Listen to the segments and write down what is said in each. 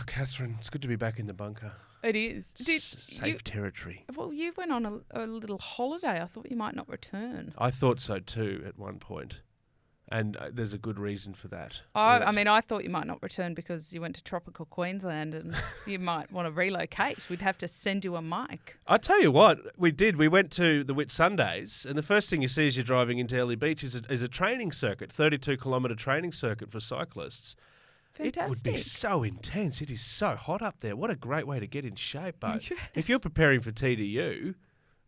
Catherine, it's good to be back in the bunker. It is. Safe territory. Well, you went on a little holiday. I thought you might not return. I thought so too at one point, and there's a good reason for that. I thought you might not return because you went to tropical Queensland and you might want to relocate. We'd have to send you a mic. I tell you what, we did. We went to the Whit Sundays, and the first thing you see as you're driving into Early Beach is a training circuit, 32-kilometre training circuit for cyclists. Fantastic. It would be so intense. It is so hot up there. What a great way to get in shape. But Yes. if you're preparing for TDU,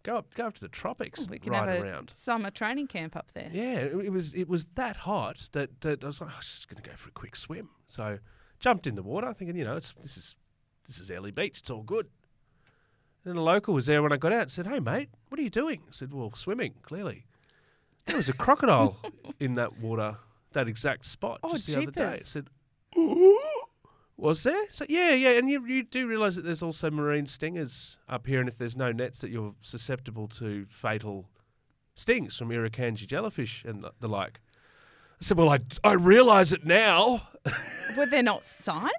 go up to the tropics. We can right have around. a summer training camp up there. Yeah, it was that hot that I was like, I'm just going to go for a quick swim. So jumped in the water, thinking, this is Early Beach. It's all good. And then a local was there when I got out and said, "Hey mate, what are you doing?" I said, "Well, swimming, clearly." There was a crocodile in that water, that exact spot, just the other day. I said, "Ooh, was there?" So yeah, and you do realise that there's also marine stingers up here, and if there's no nets, that you're susceptible to fatal stings from irukandji jellyfish and the like. I said, "Well, I realise it now." Were there not signs?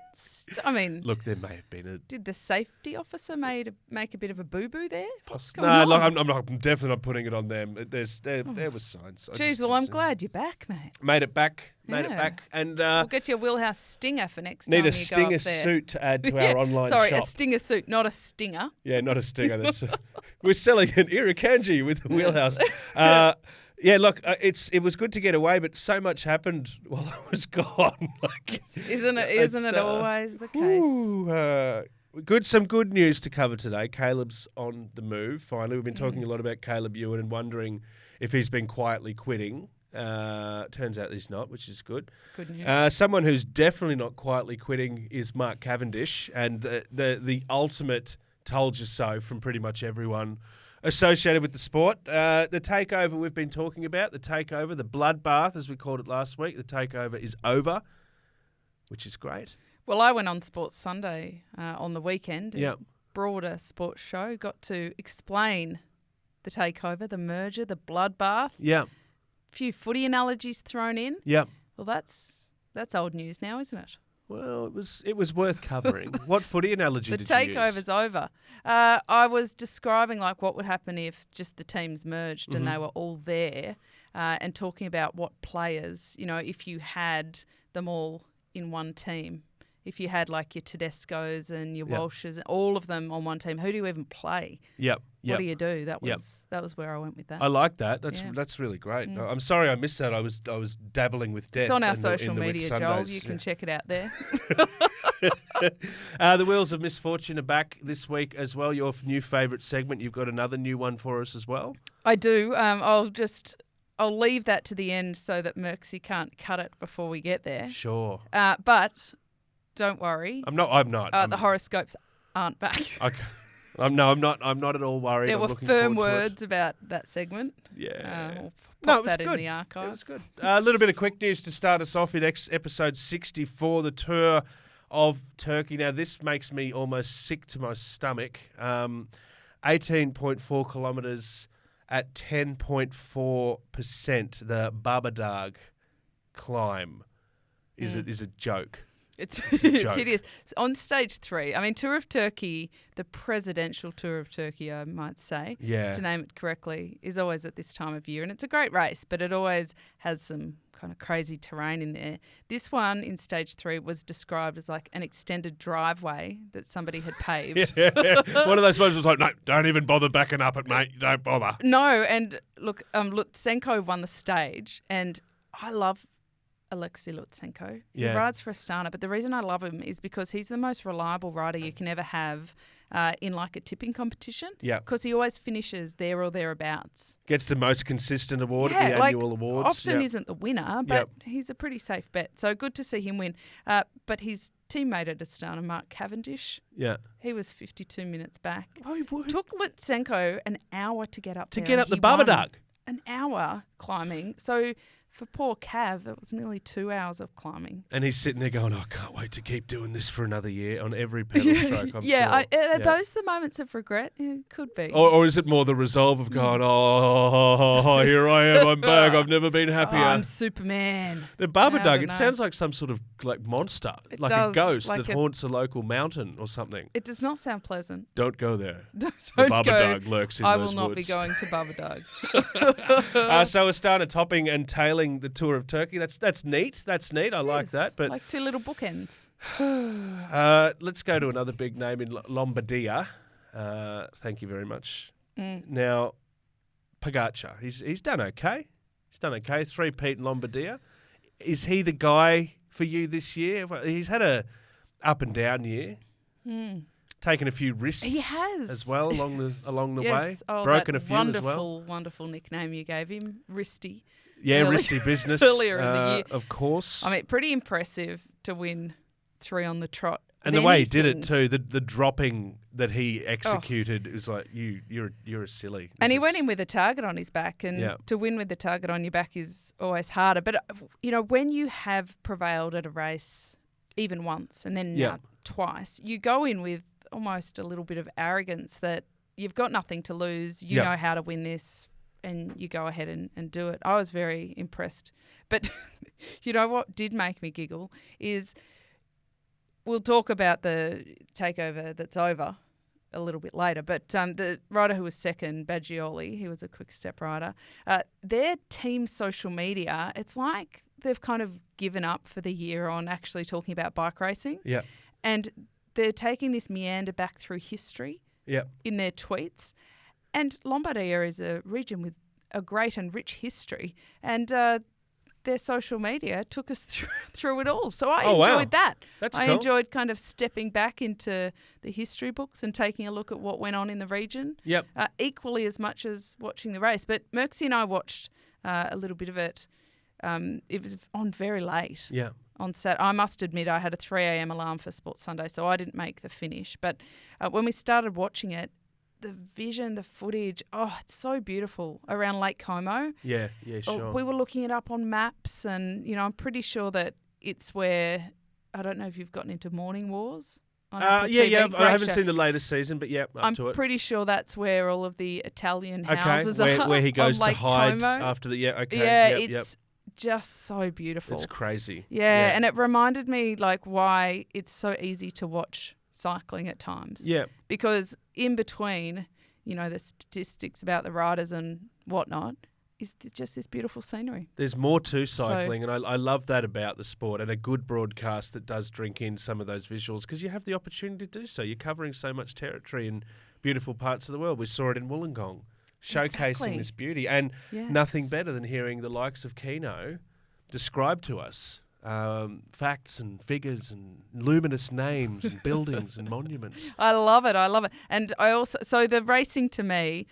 I mean, Look, there may have been a. Did the safety officer make a bit of a boo-boo there? What's going No, on? look, I'm definitely not putting it on them. There was signs. Jeez, well, I'm glad you're back, mate. Made it back, Yeah. and We'll get you a wheelhouse stinger for next time need you a go stinger up there. suit to add to our online Sorry, shop. a stinger suit, not a stinger. Yeah, not a stinger. We're selling an irukandji with a wheelhouse. Yeah, look, it was good to get away, but so much happened while I was gone. Isn't it always the case? Some good news to cover today. Caleb's on the move, finally. We've been talking a lot about Caleb Ewan and wondering if he's been quietly quitting. Turns out he's not, which is good. Good news. Someone who's definitely not quietly quitting is Mark Cavendish, and the ultimate told you so from pretty much everyone associated with the sport. The takeover we've been talking about, the bloodbath, as we called it last week, the takeover is over, which is great. Well, I went on Sports Sunday on the weekend. Yeah. Broader sports show. Got to explain the takeover, the merger, the bloodbath. Yeah. A few footy analogies thrown in. Yeah. Well, that's old news now, isn't it? Well, it was worth covering. What footy analogy did you use? The takeover's over. I was describing what would happen if just the teams merged and they were all there, and talking about what players, if you had them all in one team. If you had your Tedescos and your Walshes, all of them on one team, who do you even play? Yep. What do you do? That was where I went with that. I like that. That's really great. I'm sorry I missed that. I was dabbling with death. It's on our in social the media, Joel. You can check it out there. The Wheels of Misfortune are back this week as well. Your new favourite segment. You've got another new one for us as well. I do. I'll leave that to the end so that Merksy can't cut it before we get there. Sure. But don't worry. I'm not. The horoscopes aren't back. Okay. I'm not at all worried. There I'm were looking firm forward to words about that segment. Yeah. We'll No, pop it was that good. in the archive. It was good. A little bit of quick news to start us off in episode 64, the tour of Turkey. Now, this makes me almost sick to my stomach. 18.4 kilometres at 10.4%. The Babadag climb is a joke. It's joke. hideous. On stage 3, Tour of Turkey, the presidential Tour of Turkey, I might say, to name it correctly, is always at this time of year. And it's a great race, but it always has some kind of crazy terrain in there. This one in stage 3 was described as an extended driveway that somebody had paved. Yeah. One of those ones was like, no, don't even bother backing up it, mate. Don't bother. No, and look, Lutsenko won the stage, and I love Alexei Lutsenko. He rides for Astana, but the reason I love him is because he's the most reliable rider you can ever have in a tipping competition. Yeah. Because he always finishes there or thereabouts. Gets the most consistent award at the annual awards. Often isn't the winner, but he's a pretty safe bet. So good to see him win. But his teammate at Astana, Mark Cavendish, he was 52 minutes back. Oh, he would. Took Lutsenko an hour to get up there. To get up the Babadag. An hour climbing. So For poor Cav, it was nearly 2 hours of climbing. And he's sitting there going, I can't wait to keep doing this for another year on every pedal stroke, I'm sure. Are those the moments of regret? Yeah, could be. Or is it more the resolve of going, here I am, I'm back, I've never been happier. I'm Superman. The Babadook, it sounds like some sort of monster, like a ghost that haunts a local mountain or something. It does not sound pleasant. Don't go there. Don't the Babadook lurks in I those will not woods. be going to Babadook. So we're starting topping and tailing the tour of Turkey. That's neat. That's neat. I like that. But like two little bookends. Let's go to another big name in Lombardia. Thank you very much. Now, Pogacar. He's done okay. He's done okay. Three-peat in Lombardia. Is he the guy for you this year? He's had a up and down year. Taken a few risks. He has as well along the way. Oh, broken a few as well. Wonderful nickname you gave him, Wristy. Yeah, Wristy Business earlier in the year, of course. I mean, pretty impressive to win 3 on the trot. And the way he did it too, the dropping that he executed, it was like you're a silly. And he went in with a target on his back, and to win with the target on your back is always harder. But when you have prevailed at a race even once and then twice, you go in with almost a little bit of arrogance that you've got nothing to lose. You know how to win this, and you go ahead and do it. I was very impressed. But you know what did make me giggle is we'll talk about the takeover that's over a little bit later. But the rider who was second, Baggioli, he was a quick step rider, their team social media, it's like they've kind of given up for the year on actually talking about bike racing. Yeah. And they're taking this meander back through history in their tweets. And Lombardia is a region with a great and rich history. And their social media took us through it all. So I enjoyed that. That's I cool. enjoyed kind of stepping back into the history books and taking a look at what went on in the region. Yep. Equally as much as watching the race. But Merksy and I watched a little bit of it. It was on very late. Yeah. On Saturday. I must admit I had a 3 a.m. alarm for Sports Sunday, so I didn't make the finish. But when we started watching it, the vision, the footage, it's so beautiful around Lake Como. Yeah, sure. We were looking it up on maps, and, I'm pretty sure that it's where, I don't know if you've gotten into Morning Wars. I haven't seen the latest season, but I'm to it. pretty sure that's where all of the Italian houses are. Where he goes to hide Como. after the, it's just so beautiful. It's crazy. Yeah, and it reminded me why it's so easy to watch cycling at times. Yeah. Because in between, the statistics about the riders and whatnot is just this beautiful scenery. There's more to cycling, and I love that about the sport, and a good broadcast that does drink in some of those visuals because you have the opportunity to do so. You're covering so much territory in beautiful parts of the world. We saw it in Wollongong, showcasing this beauty, and nothing better than hearing the likes of Keno describe to us facts and figures and luminous names and buildings and monuments. I love it. And I also, so the racing to me,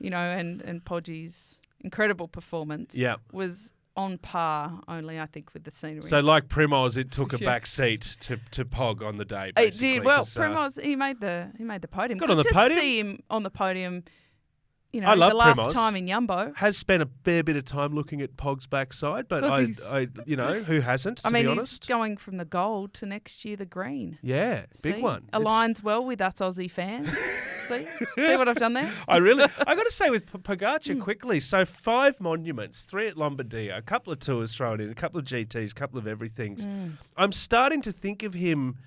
and Podgy's incredible performance was on par only, I think, with the scenery. So like Primoz, it took a back seat to Pog on the day, basically. It did. Well, Primoz, he made the podium. Got on the podium. See him on the podium. I love the last Primoz. time in Yumbo. Has spent a fair bit of time looking at Pog's backside, but who hasn't, to be honest? He's going from the gold to next year the green. Yeah, big one. Aligns well with us Aussie fans. See what I've done there? I got to say with Pogacar quickly, so 5 monuments, 3 at Lombardia, a couple of tours thrown in, a couple of GTs, a couple of everythings. I'm starting to think of him,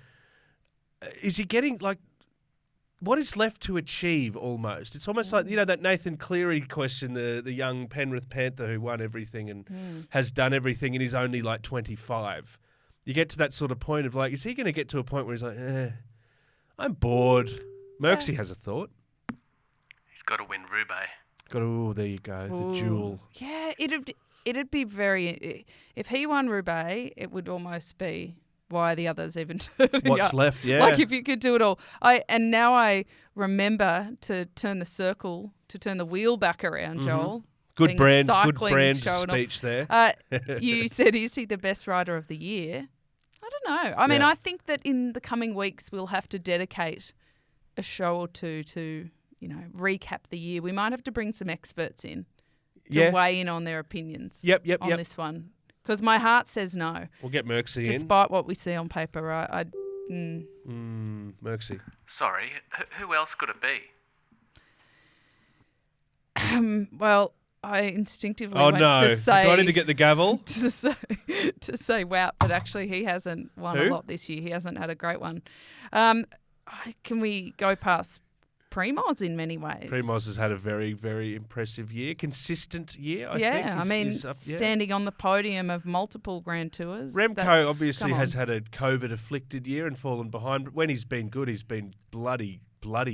is he getting what is left to achieve almost? It's almost like, that Nathan Cleary question, the young Penrith Panther who won everything and has done everything and he's only 25. You get to that sort of point of is he going to get to a point where he's like, I'm bored. Merksy has a thought. He's got to win Roubaix. There you go, the jewel. Yeah, it'd be very, if he won Roubaix, it would almost be why the others even turning What's up. left, yeah. If you could do it all. Now I remember to turn the wheel back around, Joel. Good brand speech there. You said, is he the best rider of the year? I don't know. I mean, I think that in the coming weeks we'll have to dedicate a show or two to, recap the year. We might have to bring some experts in to weigh in on their opinions on this one. Because my heart says no. We'll get Merksy in. Despite what we see on paper, right? Merksy. Sorry, who else could it be? Well, I instinctively went to say... Do I need to get the gavel? to say wow, but actually he hasn't won a lot this year. He hasn't had a great one. Can we go past Primoz in many ways? Primoz has had a very, very impressive year. Consistent year, I think. Standing on the podium of multiple Grand Tours. Remco obviously has had a COVID-afflicted year and fallen behind. But when he's been good, he's been bloody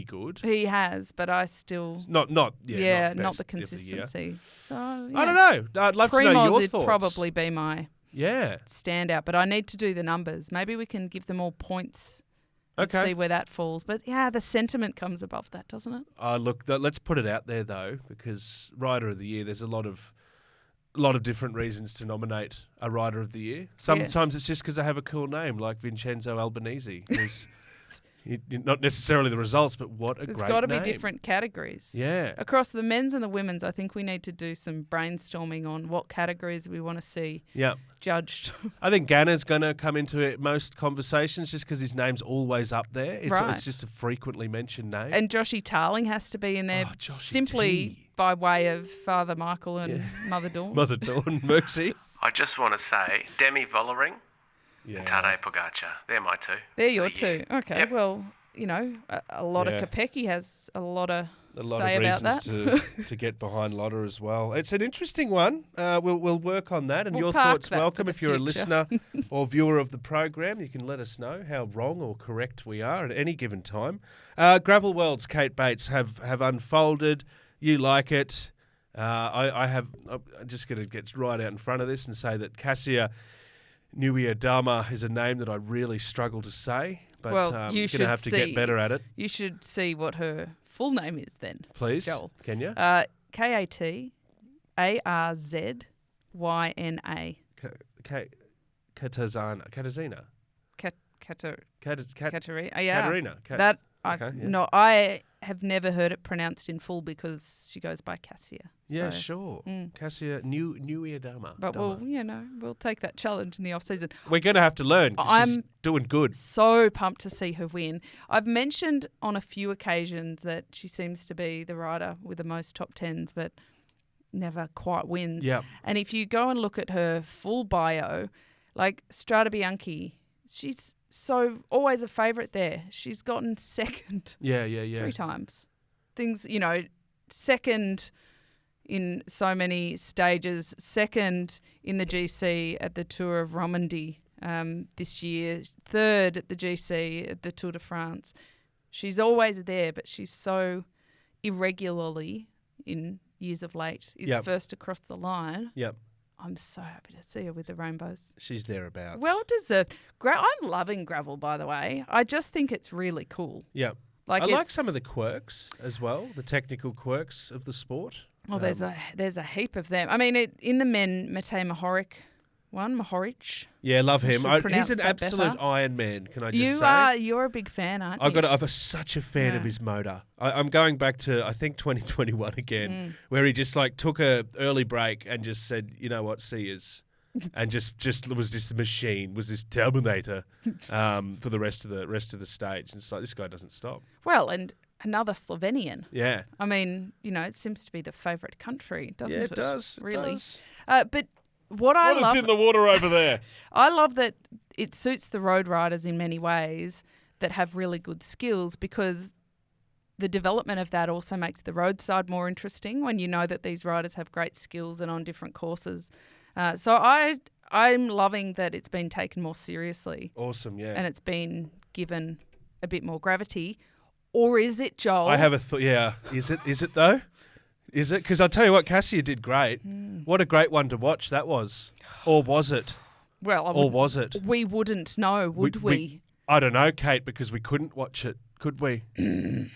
good. He has, but I still... Not the consistency. So, I don't know. I'd love to know your thoughts. Primoz would probably be my standout, but I need to do the numbers. Maybe we can give them all points and see where that falls. But, the sentiment comes above that, doesn't it? Look, let's put it out there, though, because Rider of the Year, there's a lot of different reasons to nominate a Rider of the Year. Sometimes it's just because they have a cool name, like Vincenzo Albanese, who's... Not necessarily the results, but what a great name. There's got to be different categories. Yeah. Across the men's and the women's, I think we need to do some brainstorming on what categories we want to see judged. I think Ganna's going to come into most conversations just because his name's always up there. It's just a frequently mentioned name. And Joshy Tarling has to be in there simply by way of Father Michael and Mother Dawn. Mother Dawn, Merksy. I just want to say Demi Vollering. And Tadej Pogacar. They're my two. They're your two. Okay. Yep. Well, a lot of Kopecky has a lot of say about that. to get behind Lotta as well. It's an interesting one. We'll work on that. And your thoughts welcome. If you're a listener or viewer of the program, you can let us know how wrong or correct we are at any given time. Gravel Worlds, Kate Bates, have unfolded. You like it. I'm just going to get right out in front of this and say that Cassia Nieuwiadama is a name that I really struggle to say, but I'm going to have to get better at it. You should see what her full name is then. Please, Joel. Can you? Katarzyna. Katarzyna. Katarina. I have never heard it pronounced in full because she goes by Cassia. Yeah, sure. Cassia Nieuwiadama. But we'll take that challenge in the off-season. We're going to have to learn because she's doing good. So pumped to see her win. I've mentioned on a few occasions that she seems to be the rider with the most top tens, but never quite wins. Yep. And if you go and look at her full bio, like Strade Bianche, she's always a favourite there. She's gotten second. Yeah. 3 times. Things, second in so many stages, second in the GC at the Tour of Romandie this year, third at the GC at the Tour de France. She's always there, but she's so irregularly in years of late is first across the line. Yep. I'm so happy to see her with the rainbows. She's thereabouts. Well deserved. I'm loving gravel, by the way. I just think it's really cool. Yeah. I like some of the quirks as well, the technical quirks of the sport. Oh, there's a heap of them. I mean, in the men, Matej Mohoric. Yeah, love him. He's an absolute Iron Man, can I just say? You're a big fan, aren't you? I'm such a fan of his motor. I'm going back to, I think, 2021 again, where he just took a early break and just said, you know what, see yous. And just was this machine, was this Terminator for the rest of the stage. And it's like, this guy doesn't stop. Well, and another Slovenian. Yeah. I mean, it seems to be the favourite country, doesn't it? Yeah, it does. Really. It does. But what I love... What is in the water over there? I love that it suits the road riders in many ways that have really good skills, because the development of that also makes the roadside more interesting when you know that these riders have great skills and on different courses. So I'm loving that it's been taken more seriously. Awesome, yeah. And it's been given a bit more gravity. Or is it, Joel? I have a thought. Yeah. Is it though? Is it? Because I'll tell you what, Cassia did great. What a great one to watch that was. Or was it? Well, was it? We wouldn't know, would we? I don't know, Kate, because we couldn't watch it, could we?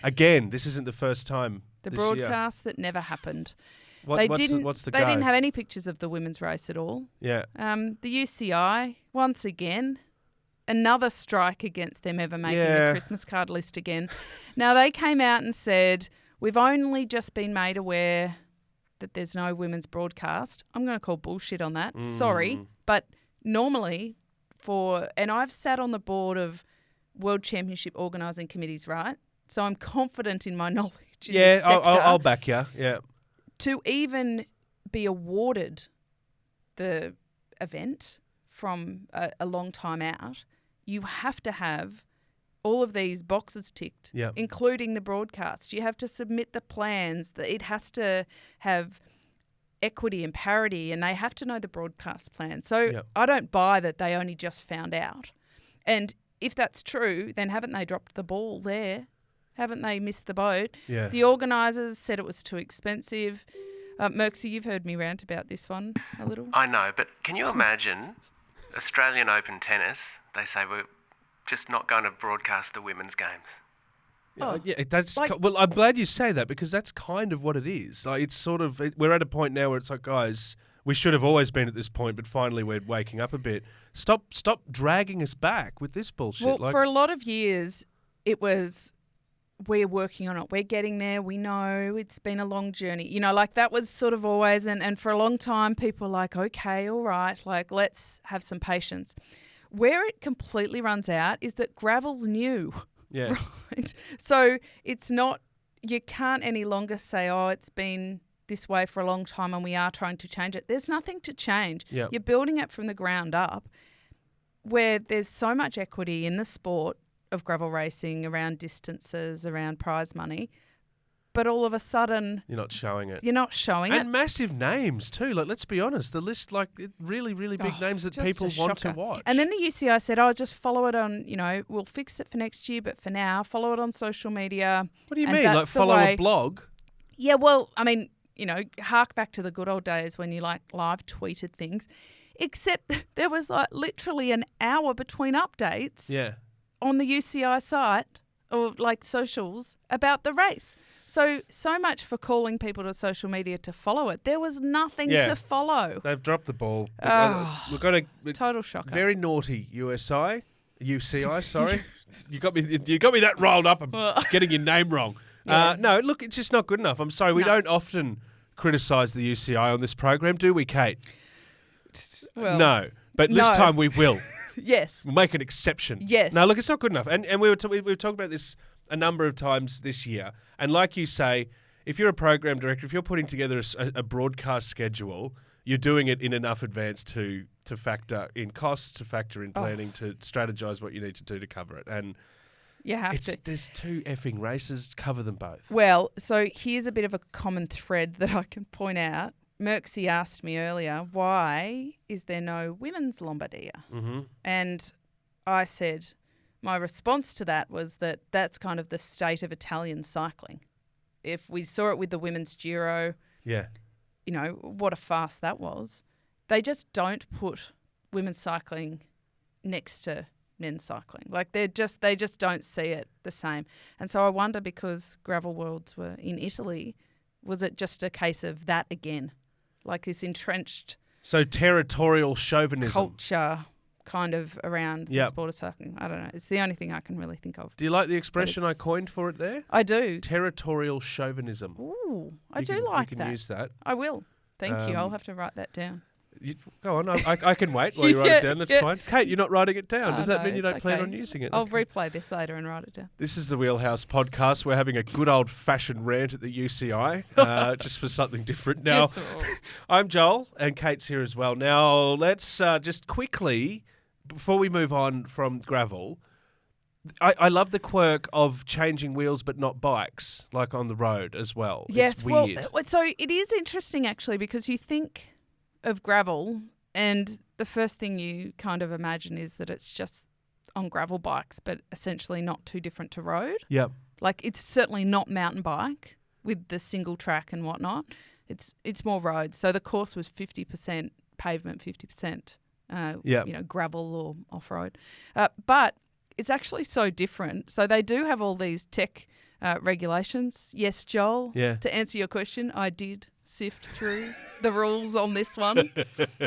Again, this isn't the first time. The broadcast that never happened. What's the They didn't have any pictures of the women's race at all. Yeah. The UCI, once again, another strike against them ever making the Christmas card list again. Now, they came out and said, we've only just been made aware that there's no women's broadcast, I'm going to call bullshit on that. Sorry. But normally and I've sat on the board of World Championship organising committees, right? So I'm confident in my knowledge in this sector. I'll back you. Yeah. To even be awarded the event from a long time out, you have to have all of these boxes ticked, including the broadcast. You have to submit the plans. It has to have equity and parity, and they have to know the broadcast plan. So I don't buy that they only just found out. And if that's true, then haven't they dropped the ball there? Haven't they missed the boat? Yeah. The organisers said it was too expensive. Merksy, you've heard me rant about this one a little. I know, but can you imagine Australian Open tennis? They say we're just not going to broadcast the women's games. That's well. I'm glad you say that because that's kind of what it is. Like it's sort of we're at a point now where it's like, guys, we should have always been at this point, but finally we're waking up a bit. Stop dragging us back with this bullshit. Well, for a lot of years, it was we're working on it. We're getting there. We know it's been a long journey. You know, like that was sort of always, and for a long time, people were like, okay, all right, like let's have some patience. Where it completely runs out is that gravel's new. Yeah. Right. So it's not, you can't any longer say, oh, it's been this way for a long time and we are trying to change it. There's nothing to change. Yep. You're building it from the ground up where there's so much equity in the sport of gravel racing around distances, around prize money. But all of a sudden... You're not showing it. You're not showing it. And massive names too. Like, let's be honest. The list, like, really, really big names that people want to watch. And then the UCI said, oh, just follow it on, you know, we'll fix it for next year, but for now, follow it on social media. What do you mean? Like, follow a blog? Yeah, well, I mean, you know, hark back to the good old days when you, like, live tweeted things. Except there was, like, literally an hour between updates on the UCI site or, like, socials about the race. So much for calling people to social media to follow it. There was nothing to follow. They've dropped the ball. We've got a total shocker. Very naughty UCI, sorry. You got me that rolled up. I'm getting your name wrong. Yeah. No, look, it's just not good enough. I'm sorry. We don't often criticise the UCI on this program, do we, Kate? Well, no. But this time we will. Yes. We'll make an exception. Yes. No, look, it's not good enough. And we've talked about this a number of times this year. And like you say, if you're a program director, if you're putting together a broadcast schedule, you're doing it in enough advance to factor in costs, to factor in planning, to strategise what you need to do to cover it. And you have to. There's 2 effing races, cover them both. Well, so here's a bit of a common thread that I can point out. Merksy asked me earlier, why is there no women's Lombardia? Mm-hmm. And I said... my response to that was that that's kind of the state of Italian cycling. If we saw it with the women's Giro, you know, what a farce that was. They just don't put women's cycling next to men's cycling. Like they just don't see it the same. And so I wonder, because Gravel Worlds were in Italy, was it just a case of that again? Like this entrenched... So territorial chauvinism. Culture... kind of around the sport of cycling. I don't know. It's the only thing I can really think of. Do you like the expression I coined for it there? I do. Territorial chauvinism. Ooh, I do like that. You can use that. I will. Thank you. I'll have to write that down. Go on. I can wait while you write it down. That's fine. Kate, you're not writing it down. Does that mean you don't plan on using it? I'll replay this later and write it down. This is the Wheelhouse Podcast. We're having a good old-fashioned rant at the UCI, just for something different. Now, I'm Joel, and Kate's here as well. Now, let's just quickly... before we move on from gravel, I love the quirk of changing wheels but not bikes, like on the road as well. Yes, it's weird. Well, so it is interesting actually, because you think of gravel and the first thing you kind of imagine is that it's just on gravel bikes, but essentially not too different to road. Yep. Like it's certainly not mountain bike with the single track and whatnot. It's more road. So the course was 50% pavement, 50%. You know, gravel or off-road. But it's actually so different. So they do have all these tech regulations. Yes, Joel, to answer your question, I did sift through the rules on this one.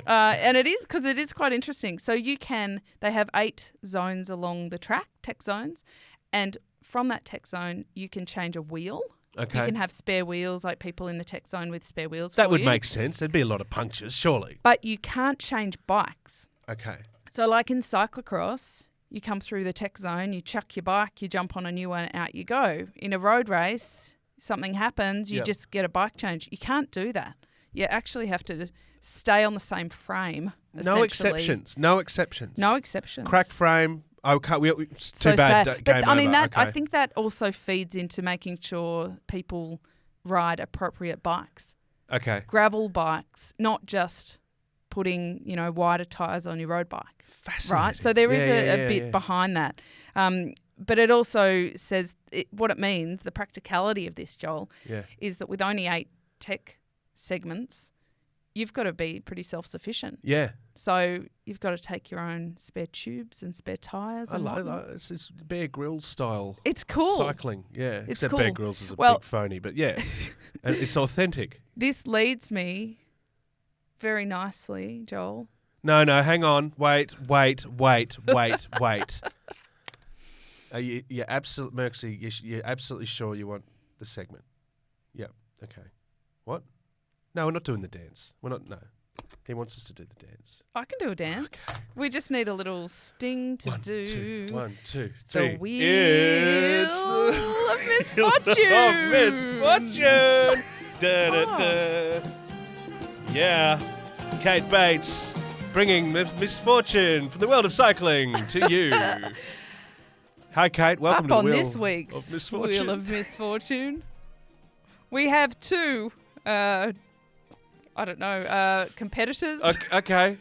And it is, because it is quite interesting. So they have 8 zones along the track, tech zones, and from that tech zone, you can change a wheel Okay. You can have spare wheels, like people in the tech zone with spare wheels. That would make sense. There'd be a lot of punctures, surely. But you can't change bikes. Okay. So like in cyclocross, you come through the tech zone, you chuck your bike, you jump on a new one, out you go. In a road race, something happens, you just get a bike change. You can't do that. You actually have to stay on the same frame. No exceptions. No exceptions. No exceptions. Crack frame. Oh, can't we? It's too So bad. sad. Game But I mean, over. I think that also feeds into making sure people ride appropriate bikes. Okay. Gravel bikes, not just putting, wider tyres on your road bike. Fascinating. Right? So there is a bit behind that. But it also says what it means, the practicality of this, Joel, is that with only 8 tech segments, you've got to be pretty self-sufficient. Yeah. So you've got to take your own spare tubes and spare tyres. I like it's Bear Grylls style. It's cool. Cycling, yeah. It's Except cool. Bear Grylls is a big phony, but yeah. And it's authentic. This leads me very nicely, Joel. No, hang on. Wait. Are you're absolutely, you're absolutely sure you want the segment? Yep. Okay. What? No, we're not doing the dance. We're not. No. He wants us to do the dance. I can do a dance. Okay. We just need a little sting to do. One, two, three. The wheel of misfortune. Of misfortune. Da, da, da. Yeah. Kate Bates bringing the misfortune from the world of cycling to you. Hi, Kate. Welcome to the Wheel this week's Wheel of Misfortune. We have 2 competitors. Okay.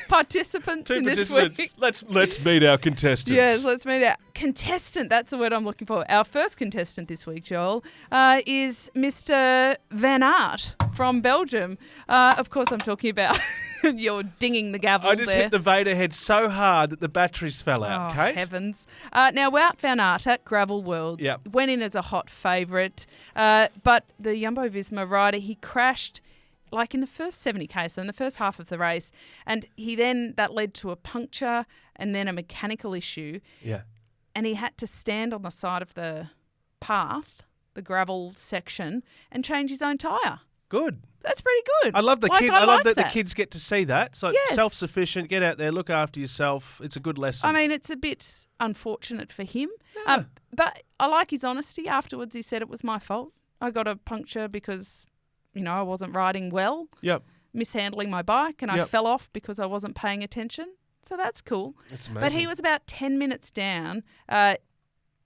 Participants in this week. Let's meet our contestants. Yes, let's meet our contestant. That's the word I'm looking for. Our first contestant this week, Joel, is Mr. Van Aert from Belgium. Of course, I'm talking about... You're dinging the gavel. I just hit the Vader head so hard that the batteries fell out, Kate. Heavens. Now, Wout van Aert at Gravel Worlds went in as a hot favourite, but the Jumbo-Visma rider, he crashed like in the first 70k, so in the first half of the race, and that led to a puncture and then a mechanical issue. Yeah. And he had to stand on the side of the path, the gravel section, and change his own tyre. Good. That's pretty good. I love the kid. I love that the kids get to see that. So self-sufficient, get out there, look after yourself. It's a good lesson. I mean, it's a bit unfortunate for him. Yeah. But I like his honesty. Afterwards, he said it was my fault. I got a puncture because, I wasn't riding well. Yep. Mishandling my bike, and I fell off because I wasn't paying attention. So that's cool. That's amazing. But he was about 10 minutes down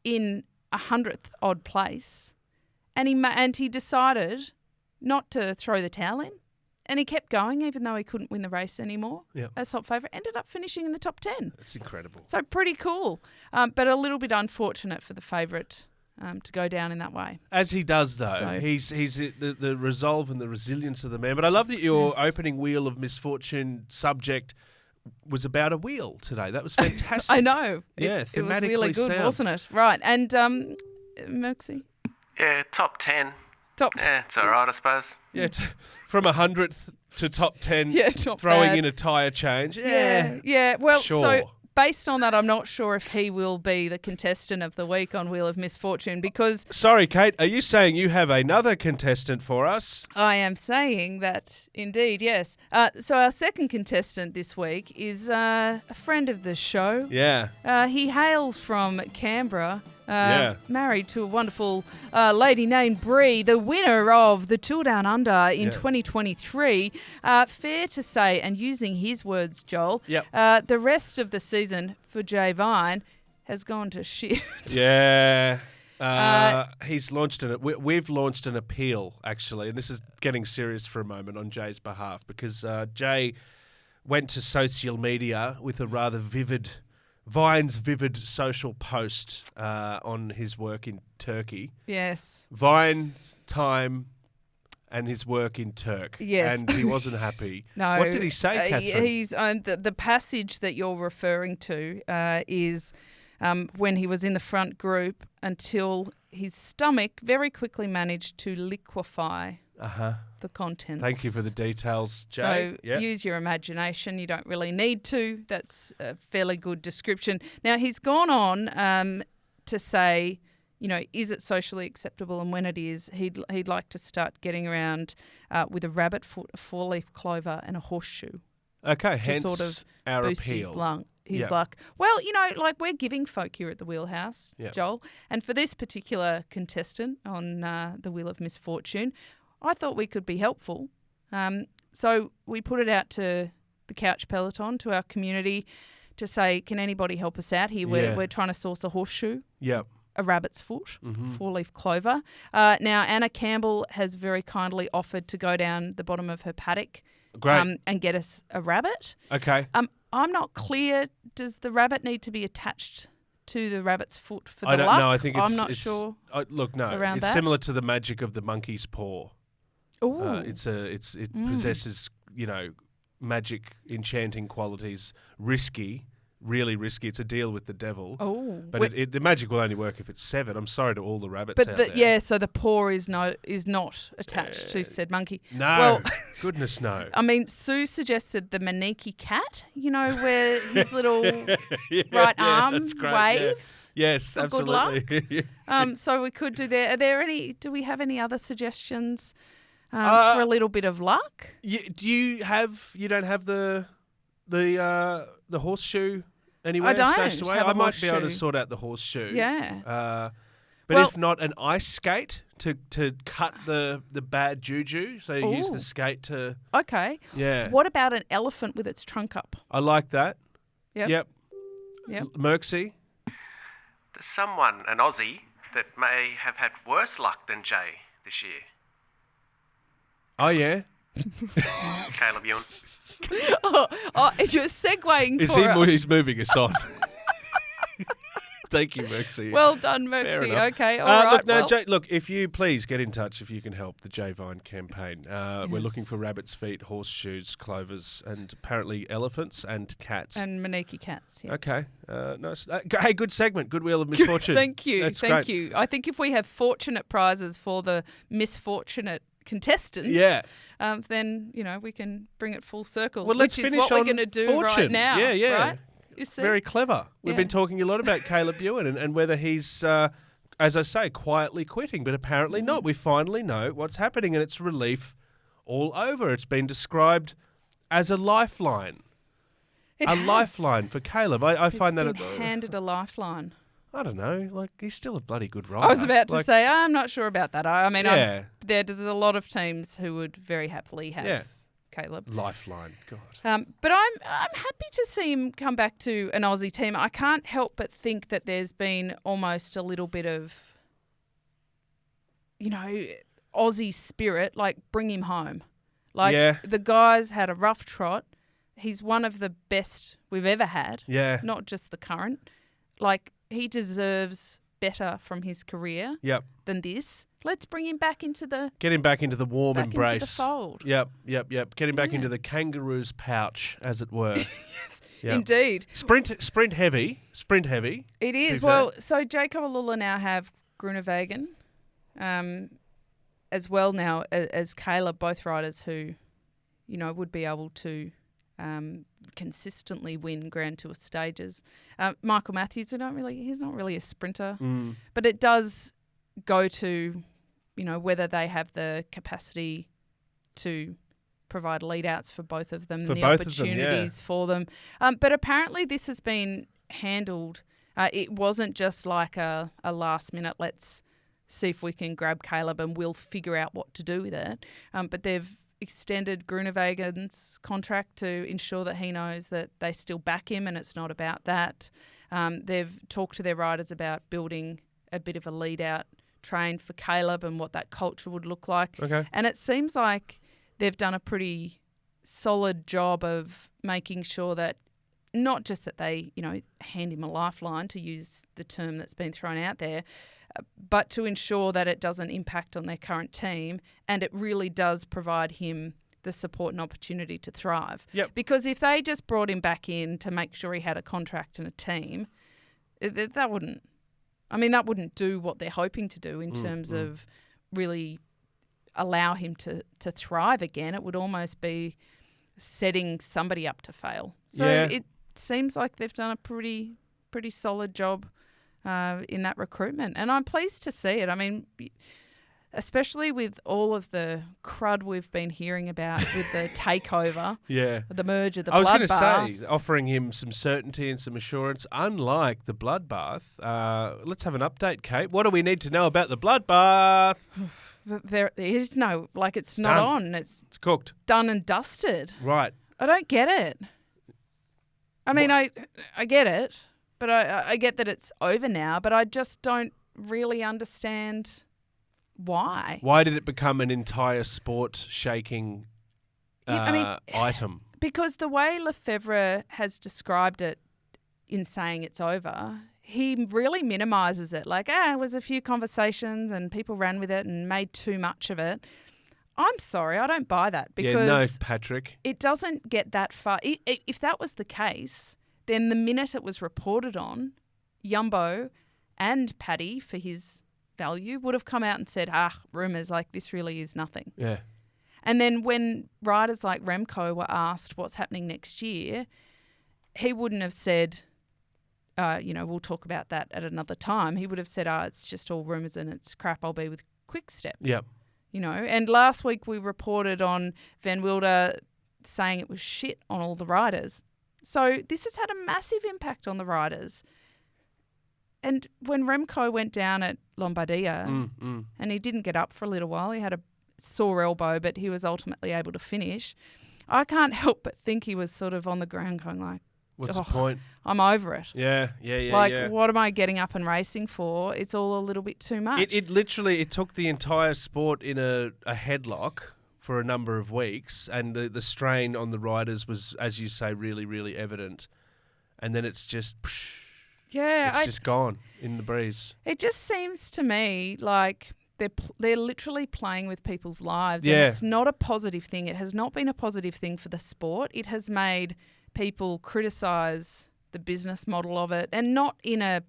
in 100th odd place, and he decided not to throw the towel in. And he kept going even though he couldn't win the race anymore. As top favourite. Ended up finishing in the top 10. That's incredible. So pretty cool. But a little bit unfortunate for the favourite to go down in that way. As he does, though. So, he's the resolve and the resilience of the man. But I love that your opening Wheel of Misfortune subject was about a wheel today. That was fantastic. I know. Yeah, it was really good, sound. wasn't it? Right. And Merksy? Yeah, top 10. Yeah, it's all right, I suppose. Yeah, from 100th to top 10, throwing in a tyre change. Yeah. Well, sure. So based on that, I'm not sure if he will be the contestant of the week on Wheel of Misfortune because... Sorry, Kate, are you saying you have another contestant for us? I am saying that indeed, yes. So our second contestant this week is a friend of the show. Yeah. He hails from Canberra. Married to a wonderful lady named Bree, the winner of the Tour Down Under in 2023. Fair to say, and using his words, Joel, the rest of the season for Jay Vine has gone to shit. Yeah. He's launched we've launched an appeal, actually, and this is getting serious for a moment on Jay's behalf because Jay went to social media with a rather Vine's vivid social post on his work in Turkey. Yes. Vine's time and his work in Turk. Yes. And he wasn't happy. No. What did he say, Catherine? He's the passage that you're referring to is when he was in the front group until his stomach very quickly managed to liquefy the contents. Thank you for the details, Jay. So use your imagination. You don't really need to. That's a fairly good description. Now, he's gone on to say, is it socially acceptable? And when it is, he'd like to start getting around with a rabbit foot, a 4-leaf clover, and a horseshoe. Okay, To hence sort of our boost appeal. his luck. Well, we're giving folk here at the Wheelhouse, Yeah. Joel. And for this particular contestant on the Wheel of Misfortune, I thought we could be helpful. So we put it out to the Couch Peloton, to our community, to say, can anybody help us out here? We're trying to source a horseshoe. Yep. A rabbit's foot, 4-leaf clover. Now, Anna Campbell has very kindly offered to go down the bottom of her paddock and get us a rabbit. Okay. I'm not clear. Does the rabbit need to be attached to the rabbit's foot for the I don't luck? know. I think I'm not sure. Look, no. around It's that. similar to the magic of the monkey's paw. Ooh. It possesses, magic, enchanting qualities. Risky. Really risky. It's a deal with the devil. Oh, But the magic will only work if it's 7. I'm sorry to all the rabbits out there. So the paw is not attached to said monkey. No, Well, goodness no. I mean, Sue suggested the Maneki cat. Where his little right arm that's great, waves. Yeah. Yes, for good absolutely. So we could do that. Are there any? Do we have any other suggestions for a little bit of luck? You don't have the horseshoe anywhere I don't stashed away? have a I might be able to horseshoe. sort out the horseshoe. Yeah. But if not, an ice skate to cut the bad juju. So you use Ooh. the skate to. Okay. Yeah. What about an elephant with its trunk up? I like that. Yep. Merksy. There's someone, an Aussie, that may have had worse luck than Jay this year. Oh yeah. Caleb Ewan. You're segueing for us. He's moving us on. Thank you, Merksy. Well done, Fair Merksy. enough. Okay, all right. Look, no, well, Jay, if you please get in touch if you can help the Jay Vine campaign. We're looking for rabbits' feet, horseshoes, clovers, and apparently elephants and cats. and Maneki cats. Yeah. Okay. Nice. Hey, good segment. Good Wheel of Misfortune. Thank you. That's Thank great. you. I think if we have fortunate prizes for the misfortunate contestants, then we can bring it full circle. Well, let's which is finish what we're on going to do fortune. right now. Yeah. Right? You see? Very clever. We've Yeah. been talking a lot about Caleb Ewan and whether he's, as I say, quietly quitting, but apparently not. We finally know what's happening, and it's relief all over. It's been described as a lifeline. It a has. lifeline for Caleb. I find that. He's been handed a lifeline. I don't know. He's still a bloody good rider. I was about to say, I'm not sure about that. I mean, Yeah. there's a lot of teams who would very happily have Caleb. Lifeline. God. But I'm happy to see him come back to an Aussie team. I can't help but think that there's been almost a little bit of, Aussie spirit, like bring him home. The guy's had a rough trot. He's one of the best we've ever had. Yeah. Not just the current. He deserves better from his career than this. Let's bring him back into the Get him back into the warm embrace. into the fold. Yep. Get him back into the kangaroo's pouch, as it were. Yep. Indeed. Sprint heavy. It is. Be Well, so Jacob Alula now have Grunewagen as well now as Caleb, both riders who, would be able to consistently win Grand Tour stages. Michael Matthews, he's not really a sprinter, but it does go to, whether they have the capacity to provide lead outs for both of them, the opportunities for them. But apparently this has been handled. It wasn't just like a last minute, let's see if we can grab Caleb and we'll figure out what to do with it. But they've extended Grunewagen's contract to ensure that he knows that they still back him and it's not about that. They've talked to their riders about building a bit of a lead out train for Caleb and what that culture would look like. Okay. And it seems like they've done a pretty solid job of making sure that not just that they, hand him a lifeline, to use the term that's been thrown out there, but to ensure that it doesn't impact on their current team and it really does provide him the support and opportunity to thrive. Yep. Because if they just brought him back in to make sure he had a contract and a team, that wouldn't do what they're hoping to do in terms of really allow him to thrive again. It would almost be setting somebody up to fail. So it seems like they've done a pretty solid job in that recruitment. And I'm pleased to see it. I mean, especially with all of the crud we've been hearing about with the takeover, the merger, the bloodbath. I was going to say, offering him some certainty and some assurance, unlike the bloodbath. Let's have an update, Kate. What do we need to know about the bloodbath? There is no, like it's not on. It's cooked. Done and dusted. Right. I don't get it. I mean, I get it, but I get that it's over now, but I just don't really understand why. Why did it become an entire sport-shaking item? Because the way Lefebvre has described it in saying it's over, he really minimises it. Like, it was a few conversations and people ran with it and made too much of it. I'm sorry, I don't buy that because no, Patrick. It doesn't get that far. If that was the case, then the minute it was reported on, Yumbo and Paddy, for his value, would have come out and said, rumours, like this really is nothing. Yeah. And then when riders like Remco were asked what's happening next year, he wouldn't have said, we'll talk about that at another time. He would have said, it's just all rumours and it's crap, I'll be with Quickstep. Yep. And last week we reported on Van Wilder saying it was shit on all the riders. So this has had a massive impact on the riders. And when Remco went down at Lombardia and he didn't get up for a little while, he had a sore elbow, but he was ultimately able to finish. I can't help but think he was sort of on the ground going like, what's the point? I'm over it. Yeah. What am I getting up and racing for? It's all a little bit too much. It literally took the entire sport in a headlock for a number of weeks, and the strain on the riders was, as you say, really, really evident. And then it's just... it's just gone in the breeze. It just seems to me like they're literally playing with people's lives. Yeah. And it's not a positive thing. It has not been a positive thing for the sport. It has made people criticise the business model of it, and not in a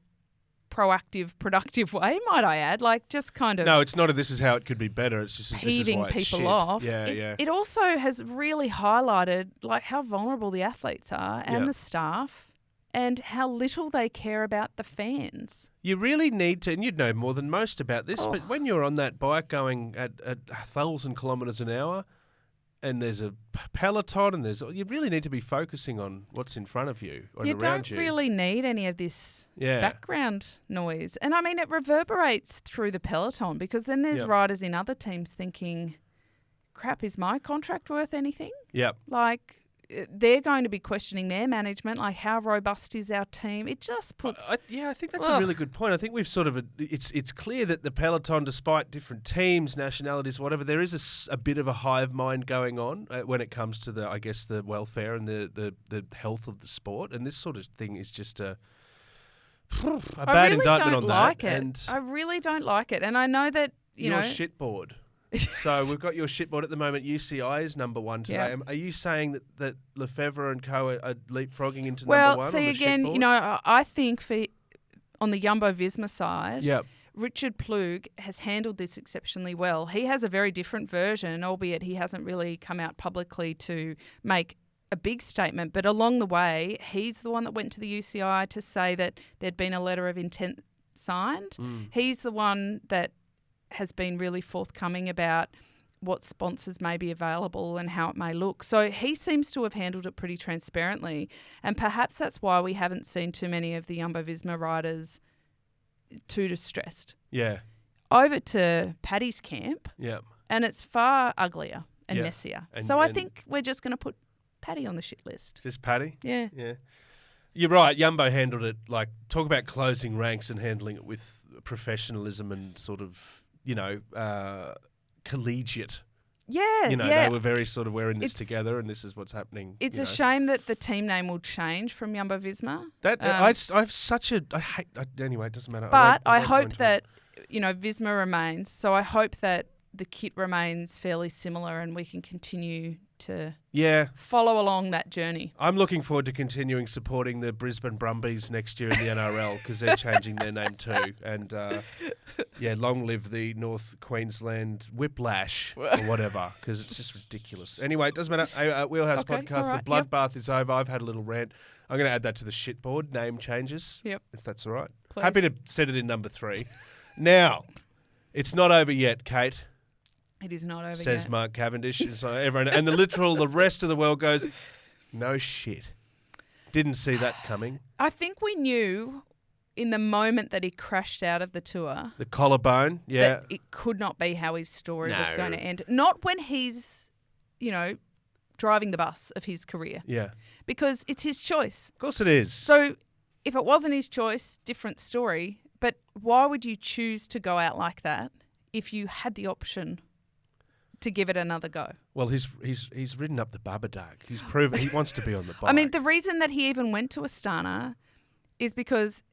proactive, productive way, might I add. Like just kind of... No, it's not this is how it could be better. It's just heaving people off. Yeah. It also has really highlighted like how vulnerable the athletes are and the staff, and how little they care about the fans. You really need to, and you'd know more than most about this, but when you're on that bike going at 1,000 kilometres an hour and there's a peloton and you really need to be focusing on what's in front of you and around you. You don't really need any of this background noise. And I mean, it reverberates through the peloton because then there's riders in other teams thinking, crap, is my contract worth anything? Yep. Like... they're going to be questioning their management, like how robust is our team? It just puts... I think that's a really good point. I think we've sort of... It's clear that the peloton, despite different teams, nationalities, whatever, there is a bit of a hive mind going on when it comes to the welfare and the health of the sport. And this sort of thing is just a bad indictment on that. I really don't like it. And I know that, you're shitboard. So we've got your shitboard at the moment. UCI is number one today. Yep. Are you saying that Lefebvre and co are leapfrogging into number one? Well, see, again, shitboard? I think on the Jumbo-Visma side, yep. Richard Plug has handled this exceptionally well. He has a very different version, albeit he hasn't really come out publicly to make a big statement. But along the way, he's the one that went to the UCI to say that there'd been a letter of intent signed. He's the one that has been really forthcoming about what sponsors may be available and how it may look. So he seems to have handled it pretty transparently, and perhaps that's why we haven't seen too many of the Jumbo-Visma riders too distressed. Yeah. Over to Paddy's camp, and it's far uglier and messier. So I think we're just going to put Paddy on the shit list. Just Paddy? Yeah. Yeah. You're right. Jumbo handled it, like, talk about closing ranks and handling it with professionalism and sort of, collegiate. Yeah, they were very sort of, we're in this together and this is what's happening. It's a shame that the team name will change from Jumbo-Visma. Anyway, it doesn't matter. But I hope that, Visma remains. So I hope that the kit remains fairly similar and we can continue to follow along that journey. I'm looking forward to continuing supporting the Brisbane Brumbies next year in the NRL because they're changing their name too. And long live the North Queensland Whiplash or whatever, because it's just ridiculous. Anyway, it doesn't matter. Wheelhouse Podcast, right, the bloodbath is over. I've had a little rant. I'm going to add that to the shitboard, name changes. Yep. If that's all right. Please. Happy to set it in number 3. Now, it's not over yet, Kate. It is not over says yet. Mark Cavendish. So everyone, and the rest of the world goes, no shit. Didn't see that coming. I think we knew in the moment that he crashed out of the tour. The collarbone, yeah. That it could not be how his story was No. going to end. Not when he's, driving the bus of his career. Yeah. Because it's his choice. Of course it is. So if it wasn't his choice, different story. But why would you choose to go out like that if you had the option to give it another go? Well, he's ridden up the Babadag. He's proven he wants to be on the bike. I mean, the reason that he even went to Astana is because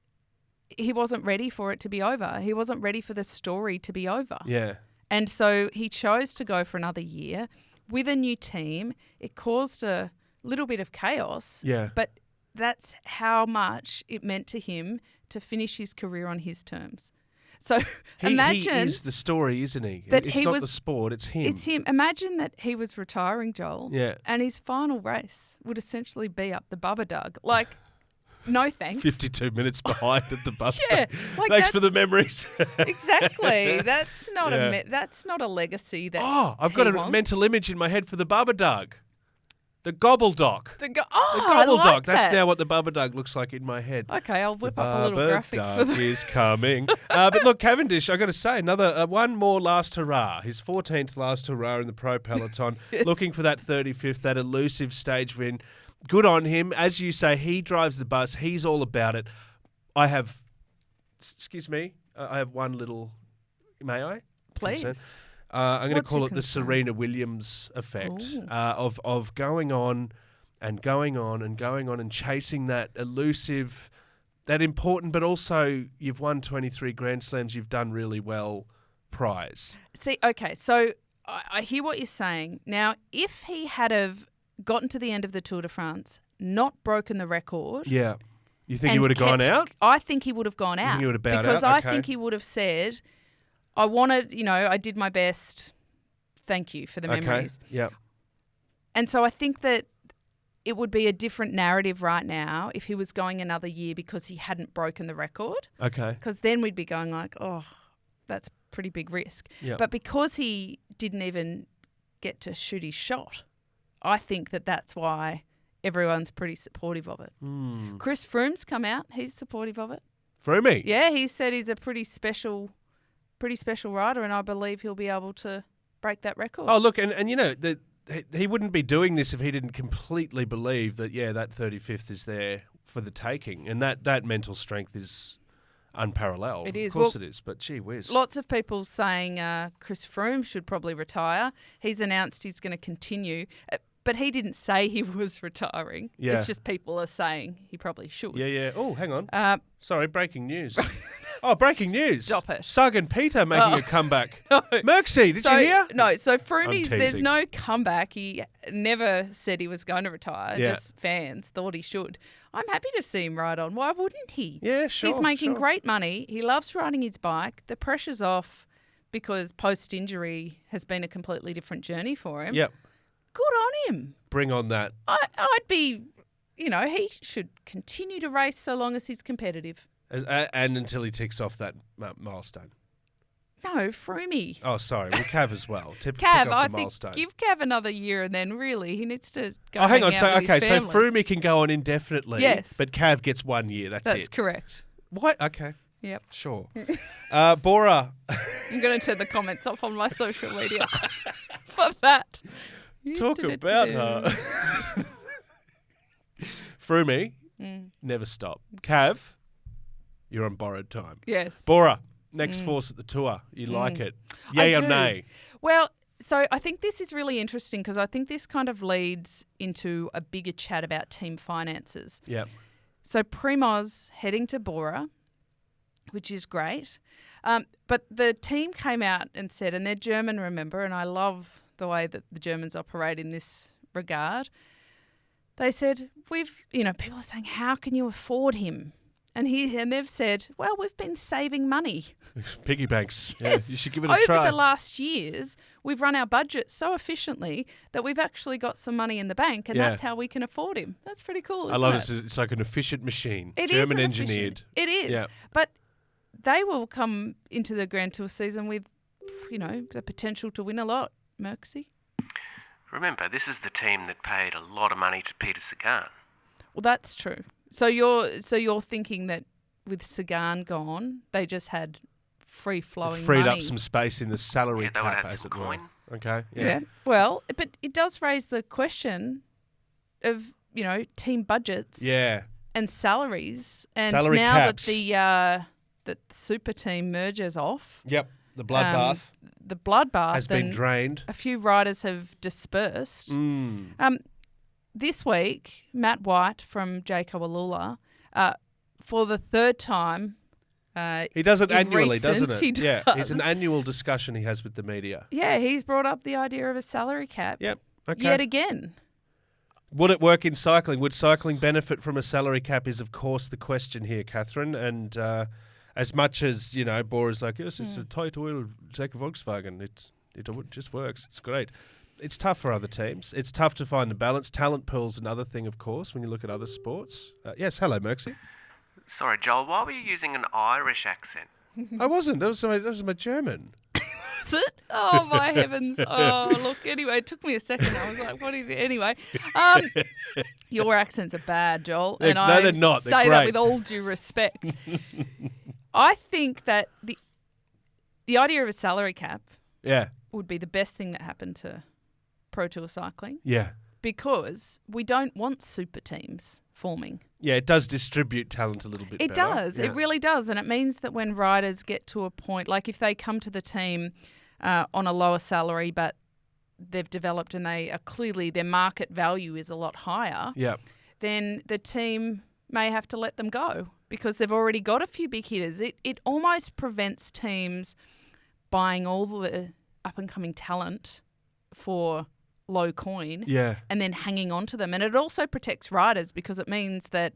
he wasn't ready for it to be over. He wasn't ready for the story to be over. Yeah. And so he chose to go for another year with a new team. It caused a little bit of chaos. Yeah. But that's how much it meant to him to finish his career on his terms. So imagine... He is the story, isn't he? That it's he not was, the sport, it's him. It's him. Imagine that he was retiring, Joel. Yeah. And his final race would essentially be up the Babadag. Like, no thanks. 52 minutes behind at the bus. Yeah. Like Thanks for the memories. Exactly. That's not that's not a legacy that I've got a mental image in my head for the Babadag. The Gobbledock. The I Gobbledock. like That's that. now what the Babadag looks like in my head. Okay, I'll whip up a little graphic for Babadag the... is coming. But look, Cavendish, I got to say, another one more last hurrah. His 14th last hurrah in the pro peloton. Yes. Looking for that 35th, that elusive stage win. Good on him. As you say, he drives the bus. He's all about it. I have one little... May I? Please. Concern? I'm going to What's call your it the concern? Serena Williams effect Ooh. of going on and going on and going on and chasing that elusive, that important, but also you've won 23 Grand Slams, you've done really well prize. See, okay, so I hear what you're saying. Now, if he had have gotten to the end of the Tour de France, not broken the record... Yeah. You think he and would have gone kept- out? I think he would have gone out. think he would have bowed because out? I Okay. think he would have said, I wanted, I did my best. Thank you for the memories. Okay. Yeah. And so I think that it would be a different narrative right now if he was going another year because he hadn't broken the record. Okay. Because then we'd be going like, oh, that's pretty big risk. Yeah. But because he didn't even get to shoot his shot, I think that that's why everyone's pretty supportive of it. Chris Froome's come out. He's supportive of it. Froomey? Yeah, he said he's a pretty special rider, and I believe he'll be able to break that record. Oh, look, and he wouldn't be doing this if he didn't completely believe that, that 35th is there for the taking. And that mental strength is unparalleled. It is. Of course Well, it is, but gee whiz. Lots of people saying Chris Froome should probably retire. He's announced he's going to continue. But he didn't say he was retiring. Yeah. It's just people are saying he probably should. Yeah. Oh, hang on. Sorry, breaking news. Breaking news. Stop it. Sugg and Peter making a comeback. No. Merksy, did you hear? No, so I'm Froome's, there's teasing. no comeback. He never said he was going to retire. Yeah. Just fans thought he should. I'm happy to see him ride on. Why wouldn't he? Yeah, sure. He's making sure. great money. He loves riding his bike. The pressure's off because post-injury has been a completely different journey for him. Yep. Good on him. Bring on that. I'd be, he should continue to race so long as he's competitive. And until he ticks off that milestone. No, Froomey. Oh, sorry. Well, Cav as well. Tick Cav, off I the think milestone. give Cav another year and then really he needs to go hang on. out with his So family. Froomey can go on indefinitely. Yes. But Cav gets 1 year. That's That's it. correct. What? Okay. Yep. Sure. Bora. I'm going to turn the comments off on my social media for that. Talk about her. Froomey, never stop. Cav, you're on borrowed time. Yes. Bora, next force at the tour. You like it? Yay or do. nay? Well, so I think this is really interesting because I think this kind of leads into a bigger chat about team finances. Yep. So Primoz heading to Bora, which is great. But the team came out and said, and they're German, remember, and I love the way that the Germans operate in this regard. They said, people are saying, how can you afford him? And they've said, well, we've been saving money. Piggy banks. Yes. Yeah, you should give it a try. Over the last years, we've run our budget so efficiently that we've actually got some money in the bank, and that's how we can afford him. That's pretty cool, isn't it? I love it. It's like an efficient machine. It German is engineered. It is. Yeah. But they will come into the Grand Tour season with, the potential to win a lot, Merksy. Remember, this is the team that paid a lot of money to Peter Sagan. Well, that's true. So you're thinking that with Sagan gone, they just had free-flowing freed money. up some space in the salary they would cap, have as some it were. coin. Okay. Yeah. Well, but it does raise the question of, team budgets and salaries. And Salary now caps. that the super team merges off. Yep. The bloodbath The bloodbath has been drained. A few riders have dispersed. This week, Matt White from Jayco Alula, for the third time. He does it annually, recent, doesn't it? He Yeah, does. it's an annual discussion he has with the media. Yeah, he's brought up the idea of a salary cap. Yep. Okay. Yet again. Would it work in cycling? Would cycling benefit from a salary cap is, of course, the question here, Catherine. And as much as, Bora's like, yes, it's a tight oil, take a Volkswagen. It just works. It's great. It's tough for other teams. It's tough to find the balance. Talent pool's another thing, of course, when you look at other sports. Yes, hello, Merksy. Sorry, Joel, why were you using an Irish accent? I wasn't. That was my German. Is it? Oh, my heavens. Oh, look, anyway, it took me a second. I was like, what is it? Anyway, your accents are bad, Joel. No, they're not. They're say great. that with all due respect. I think that the idea of a salary cap would be the best thing that happened to Pro Tour cycling. Yeah. Because we don't want super teams forming. Yeah, it does distribute talent a little bit better. It does. Yeah. It really does. And it means that when riders get to a point, like if they come to the team on a lower salary, but they've developed and they are clearly their market value is a lot higher, then the team may have to let them go because they've already got a few big hitters. It almost prevents teams buying all the up-and-coming talent for low coin and then hanging on to them. And it also protects riders because it means that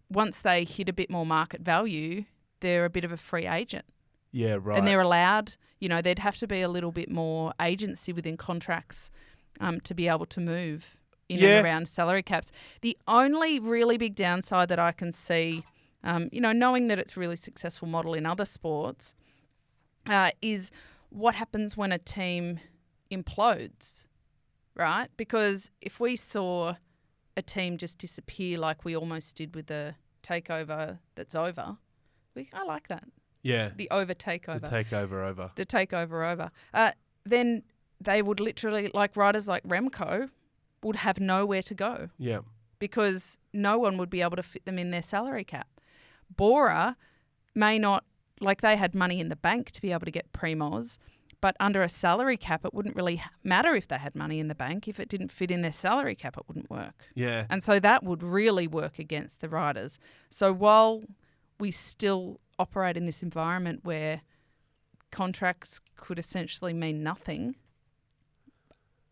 once they hit a bit more market value, they're a bit of a free agent. Yeah, right. And they're allowed, there'd have to be a little bit more agency within contracts to be able to move in and around salary caps. The only really big downside that I can see, knowing that it's a really successful model in other sports, is what happens when a team implodes. Right? Because if we saw a team just disappear like we almost did with the takeover that's over, I like that. Yeah. The over takeover. The takeover over. The takeover over. Then they would literally, like riders like Remco, would have nowhere to go. Yeah. Because no one would be able to fit them in their salary cap. Bora may not, like they had money in the bank to be able to get Primoz, but under a salary cap, it wouldn't really matter if they had money in the bank. If it didn't fit in their salary cap, it wouldn't work. Yeah. And so that would really work against the riders. So while we still operate in this environment where contracts could essentially mean nothing,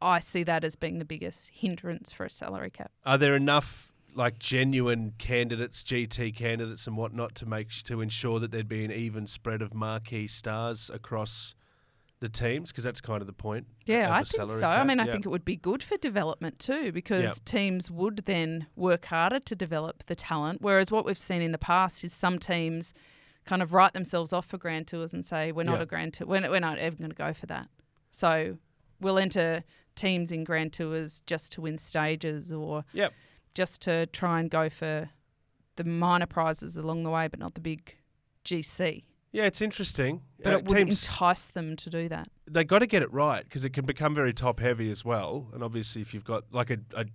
I see that as being the biggest hindrance for a salary cap. Are there enough genuine candidates, GT candidates and whatnot to ensure that there'd be an even spread of marquee stars across the teams? Because that's kind of the point. Yeah, I think so. I mean, I think it would be good for development too because teams would then work harder to develop the talent, whereas what we've seen in the past is some teams kind of write themselves off for Grand Tours and say, we're not a Grand Tour, we're not ever going to go for that. So we'll enter teams in Grand Tours just to win stages or just to try and go for the minor prizes along the way, but not the big GC. Yeah, it's interesting. But it would entice them to do that. They got to get it right because it can become very top heavy as well. And obviously, if you've got like a